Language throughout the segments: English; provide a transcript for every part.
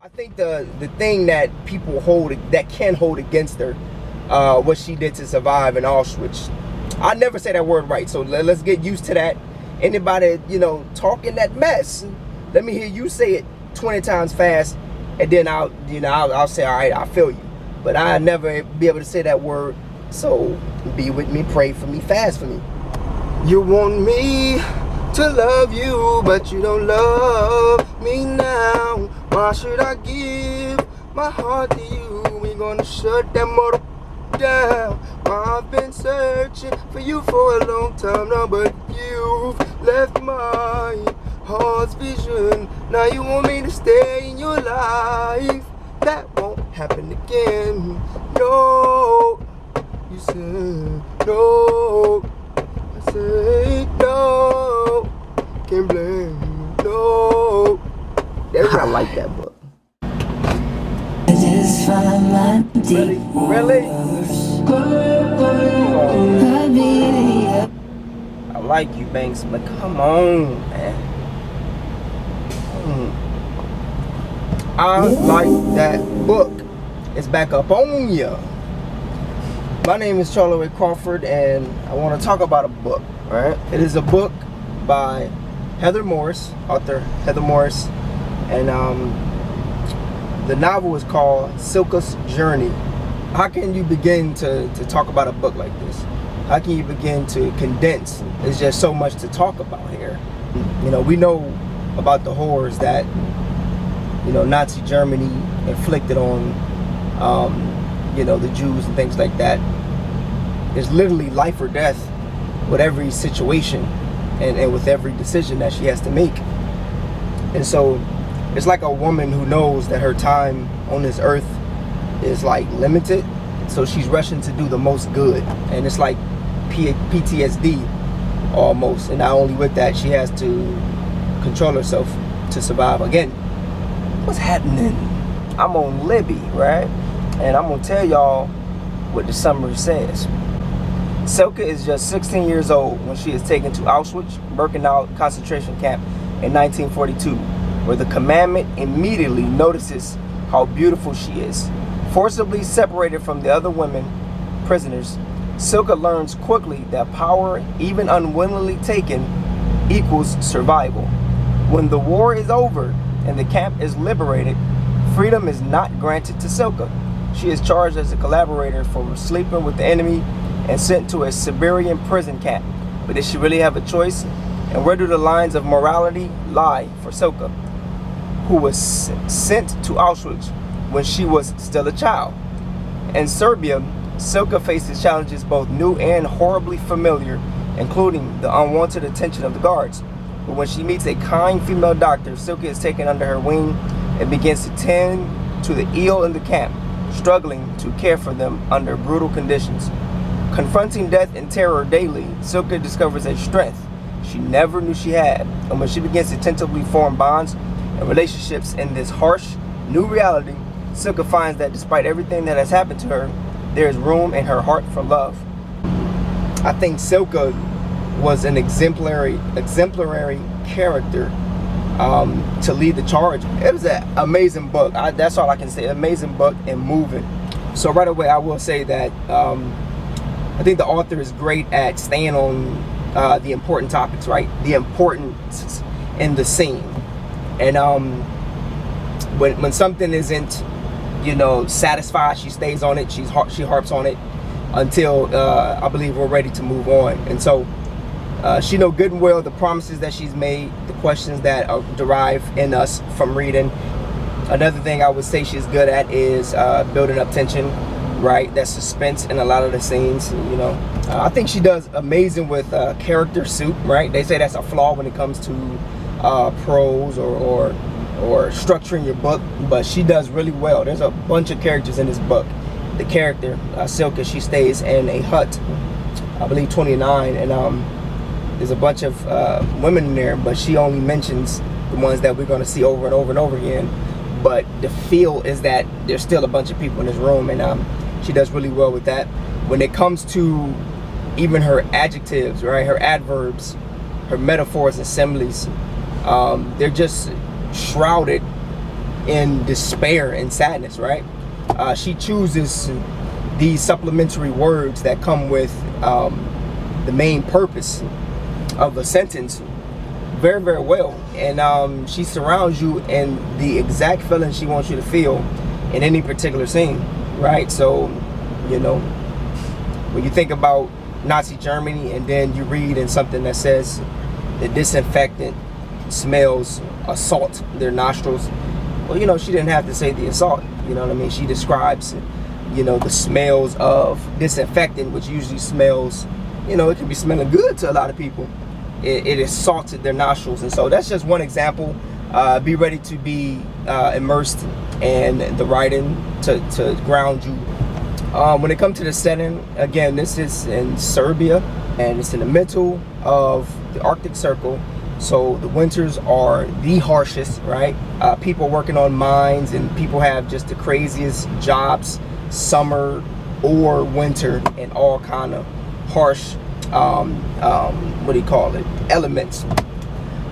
I think the thing that people can hold against her, what she did to survive in Auschwitz. I never say that word right, so let's get used to that. Anybody, talking that mess, let me hear you say it 20 times fast, and then I'll say, all right, I feel you. But I never be able to say that word. So be with me, pray for me, fast for me. You want me to love you, but you don't love me now. Why should I give my heart to you? We gonna shut that motor down. I've been searching for you for a long time now, but you've left my heart's vision. Now you want me to stay in your life. That won't happen again. No, you said no. I said no. Can't blame you. No. I like that book. Really? I like you, Banks, but come on, man. I like that book. It's back up on ya. My name is Charlie Ray Crawford, and I want to talk about a book. Right? It is a book by Heather Morris, author Heather Morris, and the novel is called Cilka's Journey. How can you begin to talk about a book like this? How can you begin to condense? There's just so much to talk about here. We know about the horrors that Nazi Germany inflicted on the Jews and things like that. There's literally life or death with every situation and with every decision that she has to make. And so it's like a woman who knows that her time on this earth is like limited, so she's rushing to do the most good, and it's like PTSD almost. And not only with that, she has to control herself to survive. Again, what's happening? I'm on Libby, right? And I'm gonna tell y'all what the summary says. Cilka is just 16 years old when she is taken to Auschwitz-Birkenau concentration camp in 1942, where the commandant immediately notices how beautiful she is. Forcibly separated from the other women prisoners, Cilka learns quickly that power, even unwillingly taken, equals survival. When the war is over and the camp is liberated, freedom is not granted to Cilka. She is charged as a collaborator for sleeping with the enemy and sent to a Siberian prison camp. But does she really have a choice? And where do the lines of morality lie for Cilka, who was sent to Auschwitz when she was still a child? In Serbia, Cilka faces challenges both new and horribly familiar, including the unwanted attention of the guards. But when she meets a kind female doctor, Cilka is taken under her wing and begins to tend to the ill in the camp, struggling to care for them under brutal conditions. Confronting death and terror daily, Cilka discovers a strength she never knew she had. And when she begins to tentatively form bonds and relationships in this harsh new reality, Cilka finds that despite everything that has happened to her, there is room in her heart for love. I think Cilka was an exemplary character to lead the charge. It was an amazing book. That's all I can say. Amazing book and moving. So right away, I will say that I think the author is great at staying on the important topics, right? The importance in the scene. And when something isn't, satisfied, she stays on it. She harps on it until I believe we're ready to move on. And so she know good and well the promises that she's made, the questions that derive in us from reading. Another thing I would say she's good at is building up tension, right? That suspense in a lot of the scenes. I think she does amazing with character soup, right? They say that's a flaw when it comes to prose or structuring your book, but she does really well. There's a bunch of characters in this book. The character Cilka, she stays in a hut, I believe 29, and there's a bunch of women in there, but she only mentions the ones that we're going to see over and over and over again. But the feel is that there's still a bunch of people in this room, and she does really well with that. When it comes to even her adjectives, right, her adverbs, her metaphors and similes, they're just shrouded in despair and sadness, right? She chooses these supplementary words that come with the main purpose of a sentence very, very well. And she surrounds you in the exact feeling she wants you to feel in any particular scene, right? So, you know, when you think about Nazi Germany and then you read in something that says the disinfectant smells assault their nostrils, well, you know, she didn't have to say the assault, you know what I mean? She describes, you know, the smells of disinfectant, which usually smells, you know, it can be smelling good to a lot of people. It assaulted their nostrils. And so that's just one example. Be ready to be immersed in the writing to ground you. When it comes to the setting, again, this is in Serbia, and it's in the middle of the Arctic Circle. So the winters are the harshest, right? People working on mines, and people have just the craziest jobs, summer or winter, and all kind of harsh, what do you call it, elements.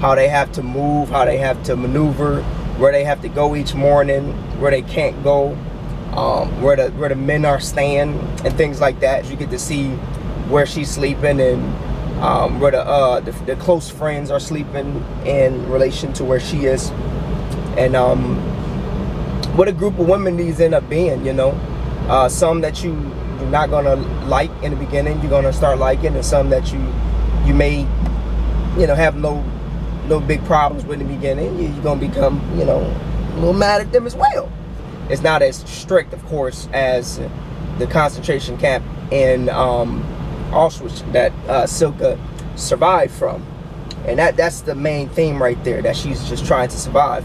How they have to move, how they have to maneuver, where they have to go each morning, where they can't go, where the men are staying, and things like that. You get to see where she's sleeping, and where the close friends are sleeping in relation to where she is, and what a group of women these end up being, you know. Some that you're not gonna like in the beginning, you're gonna start liking, and some that you may, you know, have no big problems with in the beginning. You're gonna become, you know, a little mad at them as well. It's not as strict, of course, as the concentration camp in Auschwitz that Cilka survived from, and that's the main theme right there, that she's just trying to survive.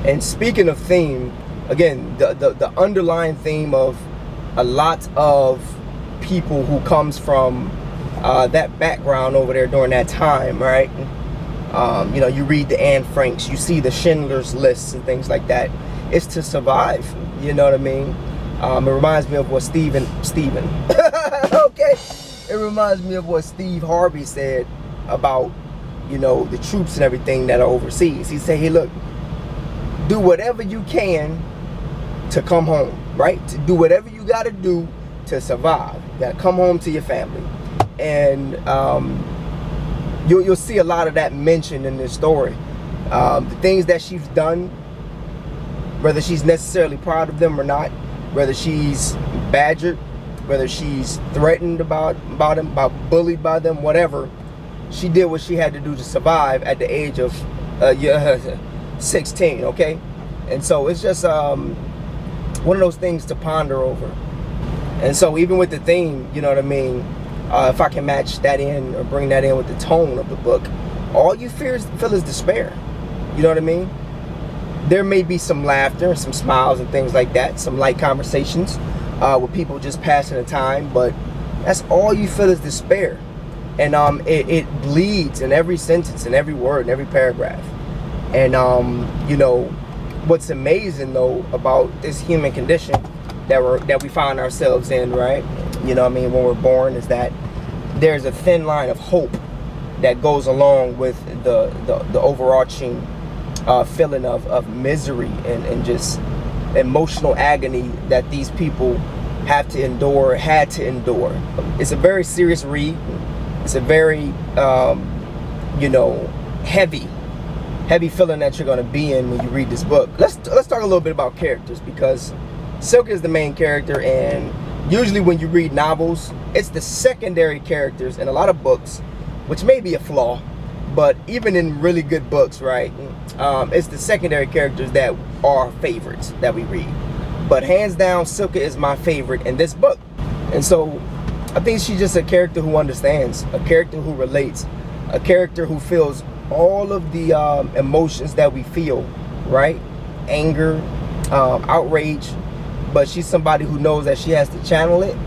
And speaking of theme, again, the underlying theme of a lot of people who comes from that background over there during that time, right? You know, you read the Anne Franks, you see the Schindler's Lists and things like that. It's to survive, you know what I mean? It reminds me of what Stephen, okay? It reminds me of what Steve Harvey said about, you know, the troops and everything that are overseas. He said, hey, look, do whatever you can to come home, right? To do whatever you got to do to survive. You got to come home to your family. And you'll see a lot of that mentioned in this story. The things that she's done, whether she's necessarily proud of them or not, whether she's badgered, whether she's threatened about bullied by them, whatever, she did what she had to do to survive at the age of 16, okay? And so it's just one of those things to ponder over. And so even with the theme, you know what I mean, if I can match that in or bring that in with the tone of the book, all you feel is despair. You know what I mean? There may be some laughter, some smiles and things like that, some light conversations with people just passing the time, but that's all you feel is despair. And it bleeds in every sentence, in every word, in every paragraph. And you know, what's amazing though about this human condition that we find ourselves in, right? You know what I mean, when we're born, is that there's a thin line of hope that goes along with the overarching feeling of misery and just emotional agony that these people had to endure. It's a very serious read. It's a very you know, heavy feeling that you're going to be in when you read this book. Let's talk a little bit about characters, because Cilka is the main character, and usually when you read novels, it's the secondary characters in a lot of books, which may be a flaw, but even in really good books, right, it's the secondary characters that are favorites that we read. But hands down, Cilka is my favorite in this book. And so I think she's just a character who understands, a character who relates, a character who feels all of the emotions that we feel, right? Anger, outrage, but she's somebody who knows that she has to channel it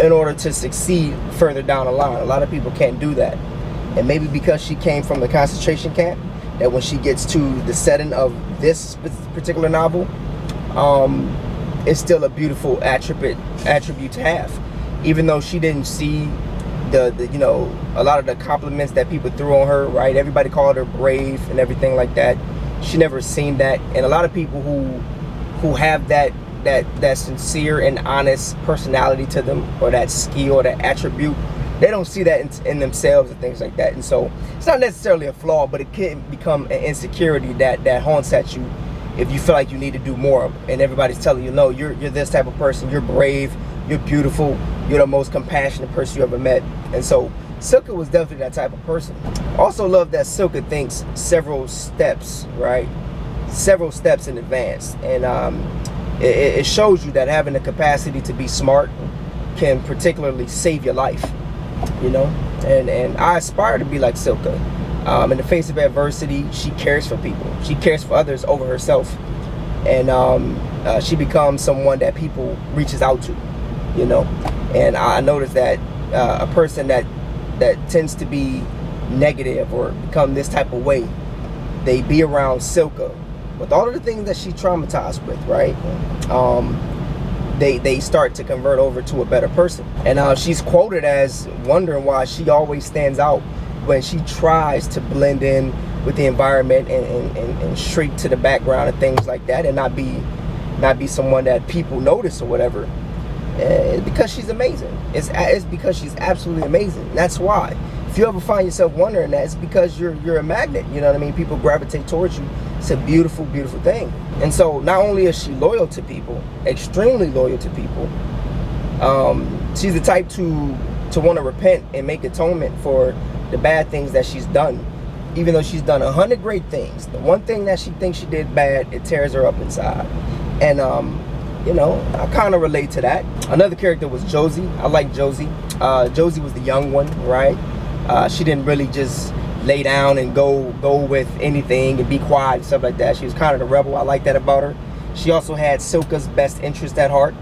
in order to succeed further down the line. A lot of people can't do that. And maybe because she came from the concentration camp, that when she gets to the setting of this particular novel, it's still a beautiful attribute to have. Even though she didn't see the you know, a lot of the compliments that people threw on her, right? Everybody called her brave and everything like that. she never seen that. And a lot of people who have that sincere and honest personality to them, or that skill or that attribute, they don't see that in themselves and things like that. And so it's not necessarily a flaw, but it can become an insecurity that haunts at you if you feel like you need to do more, and everybody's telling you, no, you're this type of person, you're brave, you're beautiful, you're the most compassionate person you ever met. And so Cilka was definitely that type of person. Also love that Cilka thinks several steps, right? Several steps in advance. And it shows you that having the capacity to be smart can particularly save your life, you know? And I aspire to be like Cilka. In the face of adversity, she cares for people. She cares for others over herself. And she becomes someone that people reaches out to, you know? And I noticed that a person that tends to be negative or become this type of way, they be around Cilka with all of the things that she traumatized with, right? They start to convert over to a better person. And she's quoted as wondering why she always stands out when she tries to blend in with the environment and shrink to the background and things like that, and not be someone that people notice or whatever. Because she's amazing. It's because she's absolutely amazing. That's why. If you ever find yourself wondering that, it's because you're a magnet. You know what I mean? People gravitate towards you. It's a beautiful, beautiful thing. And so not only is she loyal to people, extremely loyal to people, she's the type to want to repent and make atonement for the bad things that she's done. Even though she's done 100 great things, the one thing that she thinks she did bad, it tears her up inside. And you know, I kind of relate to that. Another character was Josie. I like Josie. Josie was the young one, right? She didn't really just lay down and go with anything and be quiet and stuff like that. She was kind of the rebel. I like that about her. She also had Cilka's best interest at heart.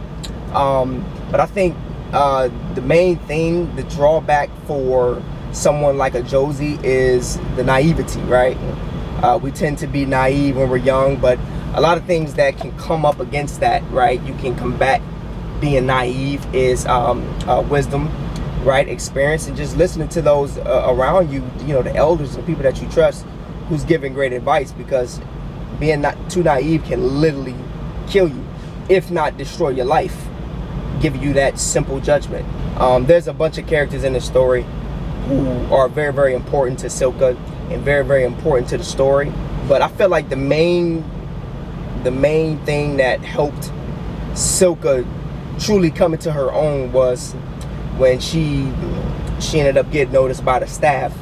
But I think the main thing, the drawback for someone like a Josie, is the naivety, right? We tend to be naive when we're young, but a lot of things that can come up against that, right? You can combat being naive is wisdom, right? Experience, and just listening to those around you, you know, the elders and the people that you trust who's giving great advice, because being not too naive can literally kill you, if not destroy your life, give you that simple judgment. There's a bunch of characters in the story who are very, very important to Cilka and very, very important to the story. But I feel like the main thing that helped Cilka truly come into her own was when she ended up getting noticed by the staff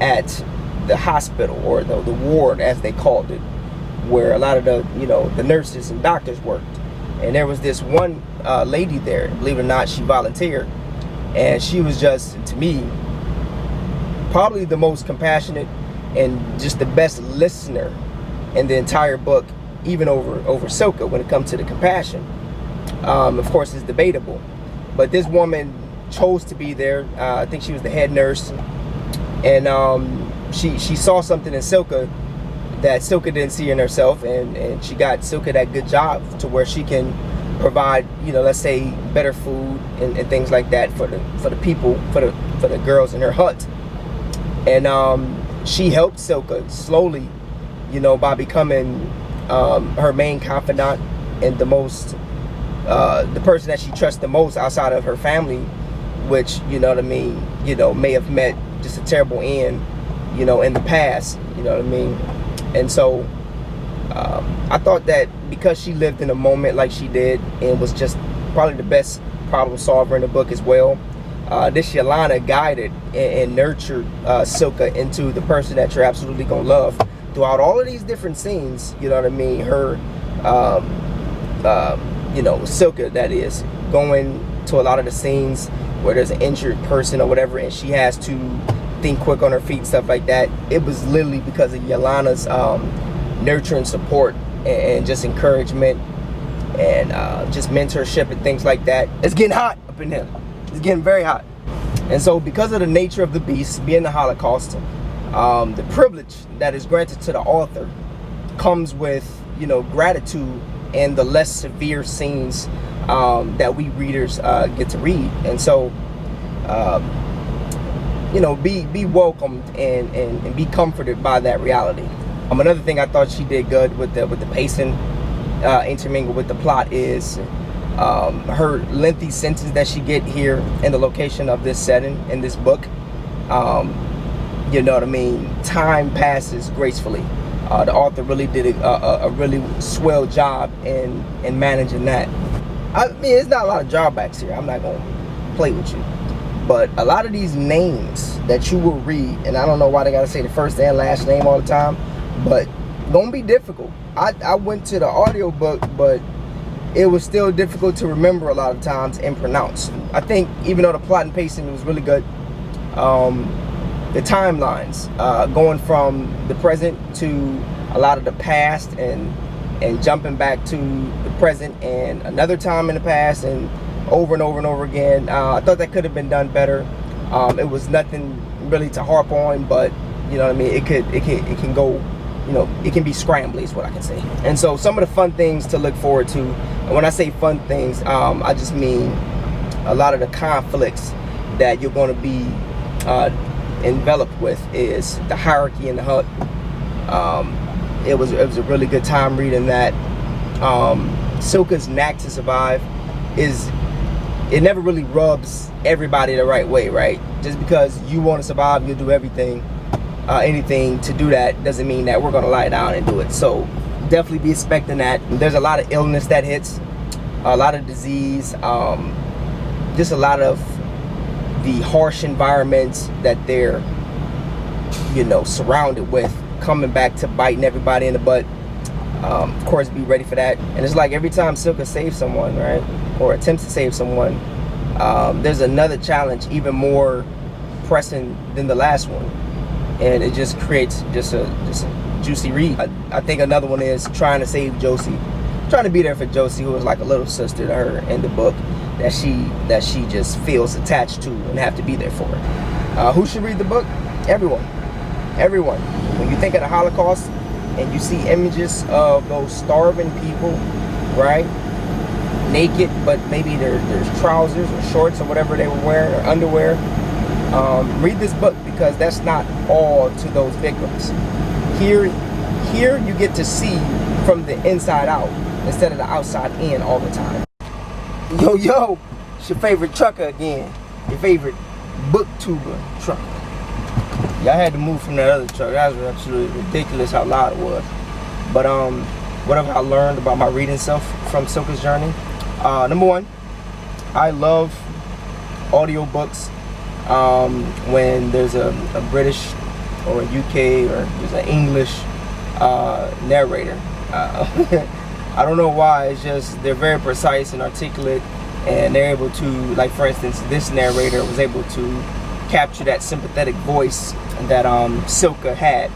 at the hospital, or the ward as they called it, where a lot of the nurses and doctors worked. And there was this one lady there, believe it or not, she volunteered, and she was just, to me, probably the most compassionate and just the best listener in the entire book, even over Cilka when it comes to the compassion. Of course, it's debatable, but this woman chose to be there. I think she was the head nurse, and she saw something in Cilka that Cilka didn't see in herself, and she got Cilka that good job to where she can provide, let's say, better food and things like that for the people, for the girls in her hut. And she helped Cilka slowly, by becoming her main confidant and the person that she trusts the most outside of her family, which, may have met just a terrible end, in the past, And so I thought that because she lived in a moment like she did, and was just probably the best problem solver in the book as well, this Yelena guided and nurtured Cilka into the person that you're absolutely gonna love throughout all of these different scenes. Her Cilka, that is, going to a lot of the scenes where there's an injured person or whatever, and she has to think quick on her feet and stuff like that. It was literally because of Yelena's nurturing support and just encouragement and just mentorship and things like that. It's getting hot up in here. It's getting very hot. And so because of the nature of the beast being the Holocaust, the privilege that is granted to the author comes with, gratitude and the less severe scenes that we readers get to read. And so, be welcomed and be comforted by that reality. Another thing I thought she did good with the pacing, intermingled with the plot, is her lengthy sentence that she get here in the location of this setting in this book. You know what I mean? Time passes gracefully. The author really did a really swell job in managing that. I mean, there's not a lot of drawbacks here. I'm not going to play with you. But a lot of these names that you will read, and I don't know why they got to say the first and last name all the time, but gonna be difficult. I went to the audiobook, but it was still difficult to remember a lot of times and pronounce. I think even though the plot and pacing was really good, the timelines, going from the present to a lot of the past and jumping back to the present and another time in the past and over and over and over again. I thought that could have been done better. It was nothing really to harp on, but you know what I mean, it can go, you know, it can be scrambly is what I can say. And so some of the fun things to look forward to, and when I say fun things, I just mean a lot of the conflicts that you're going to be enveloped with, is the hierarchy in the hut. It was a really good time reading that. Cilka's knack to survive is, it never really rubs everybody the right way, right? Just because you want to survive, you'll do everything, anything to do that, doesn't mean that we're going to lie down and do it. So definitely be expecting that. There's a lot of illness that hits, a lot of disease, just a lot of the harsh environments that they're, you know, surrounded with, coming back to biting everybody in the butt. Of course, be ready for that. And it's like every time Cilka saves someone, right, or attempts to save someone, there's another challenge even more pressing than the last one, and it just creates just a juicy read. I think another one is trying to save Josie, trying to be there for Josie, who was like a little sister to her in the book, that she just feels attached to and have to be there for her. Who should read the book? Everyone. When you think of the Holocaust and you see images of those starving people, right, naked, but maybe there's trousers or shorts or whatever they were wearing, or underwear, read this book, because that's not all to those victims. Here you get to see from the inside out instead of the outside in all the time. Yo, it's your favorite trucker again. Your favorite booktuber trucker. Y'all had to move from that other truck. That was absolutely ridiculous how loud it was. But what have I learned about my reading self from Cilka's journey? Number one, I love audiobooks when there's a British or a UK or there's an English narrator. I don't know why, it's just they're very precise and articulate, and they're able to, like for instance, this narrator was able to capture that sympathetic voice that Cilka had.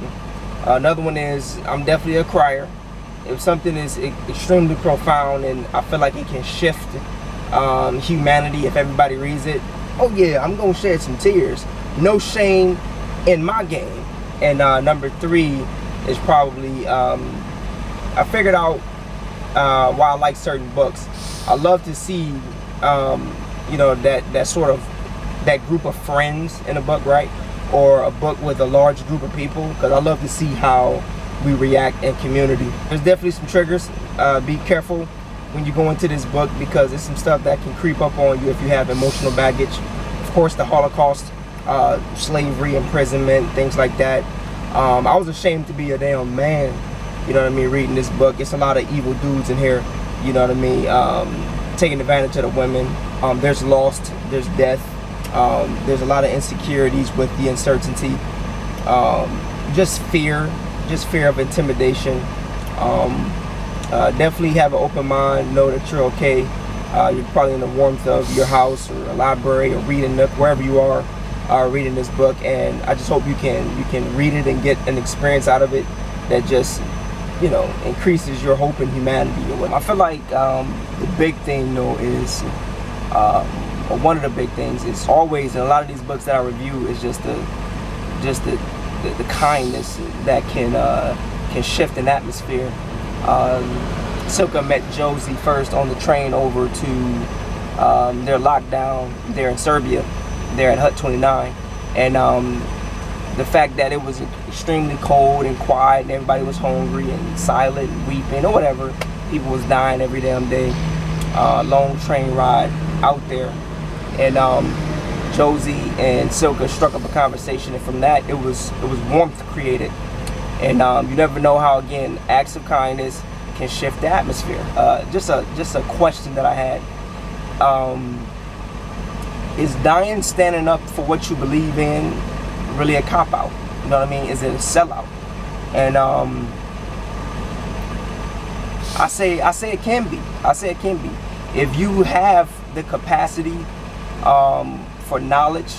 Another one is, I'm definitely a crier. If something is extremely profound and I feel like it can shift humanity if everybody reads it, oh yeah, I'm gonna shed some tears. No shame in my game. And number three is probably, I figured out why I like certain books. I love to see, you know, that sort of, that group of friends in a book, right? Or a book with a large group of people, because I love to see how we react in community. There's definitely some triggers. Be careful when you go into this book, because there's some stuff that can creep up on you if you have emotional baggage. Of course, the Holocaust, slavery, imprisonment, things like that. I was ashamed to be a damn man, you know what I mean, reading this book. It's a lot of evil dudes in here, you know what I mean, taking advantage of the women. There's loss, there's death. There's a lot of insecurities with the uncertainty, just fear of intimidation. Definitely have an open mind, know that you're okay. You're probably in the warmth of your house or a library or reading nook, wherever you are reading this book, and I just hope you can read it and get an experience out of it that just, you know, increases your hope in humanity. I feel like the big thing though is, or one of the big things is always, in a lot of these books that I review, is just the kindness that can shift an atmosphere. Cilka met Josie first on the train over to their lockdown there in Serbia, there at Hut 29, and the fact that it was extremely cold and quiet and everybody was hungry and silent and weeping or whatever. People was dying every damn day. Long train ride out there, and Josie and Cilka struck up a conversation, and from that it was warmth created. And you never know how, again, acts of kindness can shift the atmosphere. Just a question that I had. Is dying, standing up for what you believe in, really a cop-out? You know what I mean? Is it a sellout? And I say it can be. I say it can be. If you have the capacity for knowledge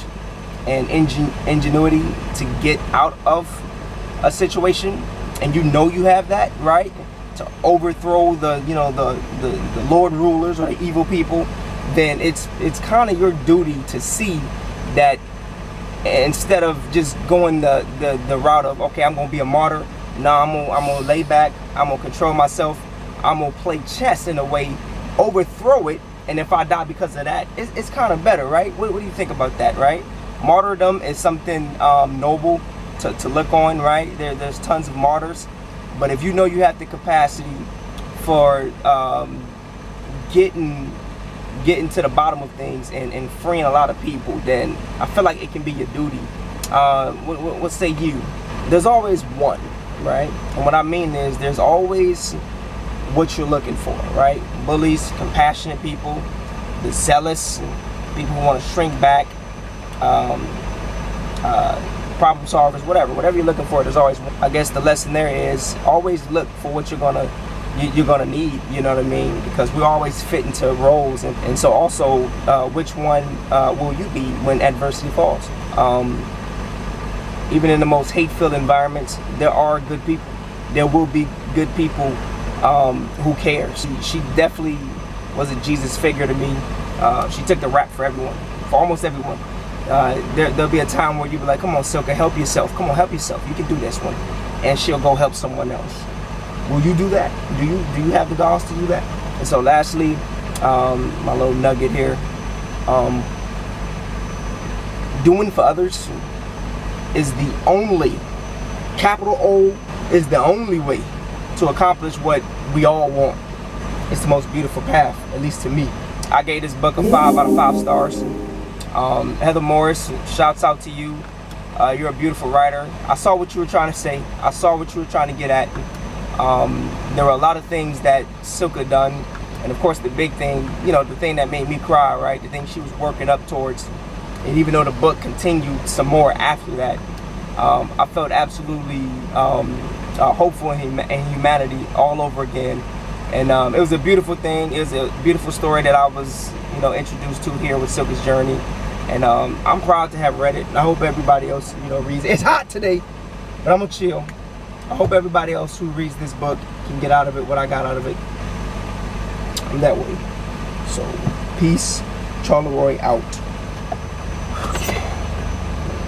and ingenuity to get out of a situation, and you know you have that, right? To overthrow the Lord rulers or the evil people, then it's kind of your duty to see that, instead of just going the route of, okay, I'm gonna be a martyr. No, I'm gonna lay back. I'm gonna control myself. I'm gonna play chess in a way, overthrow it, and if I die because of that, it's kind of better, right? What do you think about that, right? Martyrdom is something noble to look on, right? There's tons of martyrs, but if you know you have the capacity for getting to the bottom of things and freeing a lot of people, then I feel like it can be your duty. What say you? There's always one, right? And what I mean is, there's always what you're looking for, right? Bullies, compassionate people, the zealous, people who want to shrink back, problem solvers, whatever you're looking for, there's always one. I guess the lesson there is always look for what you're gonna need, you know what I mean? Because we always fit into roles, and so also which one will you be when adversity falls? Even in the most hate-filled environments, there are good people. There will be good people who cares. She definitely was a Jesus figure to me. She took the rap for everyone, for almost everyone. There'll be a time where you be like, come on, Cilka, help yourself. Come on, help yourself. You can do this one. And she'll go help someone else. Will you do that? Do you have the guts to do that? And so lastly, my little nugget here, doing for others is the only, capital O, is the only way to accomplish what we all want. It's the most beautiful path, at least to me. I gave this book a 5 out of 5 stars. Heather Morris, shouts out to you. You're a beautiful writer. I saw what you were trying to say. I saw what you were trying to get at. There were a lot of things that Cilka done, and of course the big thing, the thing that made me cry, right? The thing she was working up towards. And even though the book continued some more after that, I felt absolutely hopeful in humanity all over again. And it was a beautiful thing. It was a beautiful story that I was, introduced to here with Cilka's journey. And I'm proud to have read it. And I hope everybody else, reads it. It's hot today, but I'm gonna chill. I hope everybody else who reads this book can get out of it what I got out of it. I'm that way. So, peace. Charleroi out.